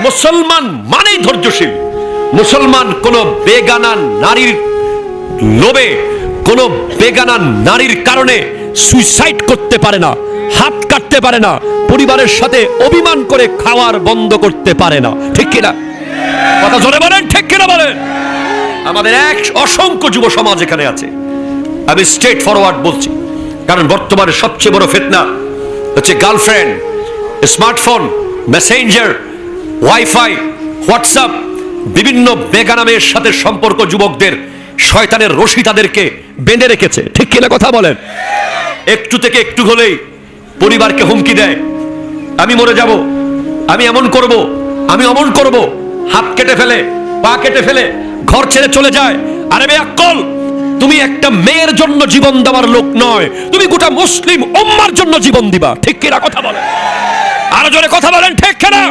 মুসলমান মানেই ধৈর্যশীল। মুসলমান কোন বেগানা নারীর লোভে, কোন বেগানা নারীর কারণে সুইসাইড করতে পারে না, হাত কাটতে পারে না, পরিবারের সাথে অভিমান করে খাওয়ার বন্ধ করতে পারে না। ঠিক কিনা? কথা জোরে বলেন, ঠিক কিনা বলেন? আমাদের এক অসংখ্য যুব সমাজ এখানে আছে। আমি স্ট্রেট ফরওয়ার্ড বলছি, কারণ বর্তমানে সবচেয়ে বড় ফিতনা হচ্ছে girlfriend, smartphone, Messenger, wifi, WhatsApp, বিভিন্ন বেগানা মেয়ের সাথে সম্পর্ক। যুবকদের শয়তানের রশি তাদেরকে বেঁধে রেখেছে। ঠিক কিনা কথা বলেন? একটু থেকে একটু হলেই পরিবারকে হুমকি দেয়, আমি মরে যাব, আমি এমন করব, আমি অমন করব, হাত কেটে ফেলে, পা কেটে ফেলে, ঘর ছেড়ে চলে যায়। আরে বেয়াক্কল, তুমি একটা মেয়ের জন্য জীবন দেওয়ার লোক নয়, তুমি গোটা মুসলিম উম্মার জন্য জীবন দিবা। ঠিক কিনা কথা বলেন? আরো জোরে কথা বলেন, ঠিক কিনা?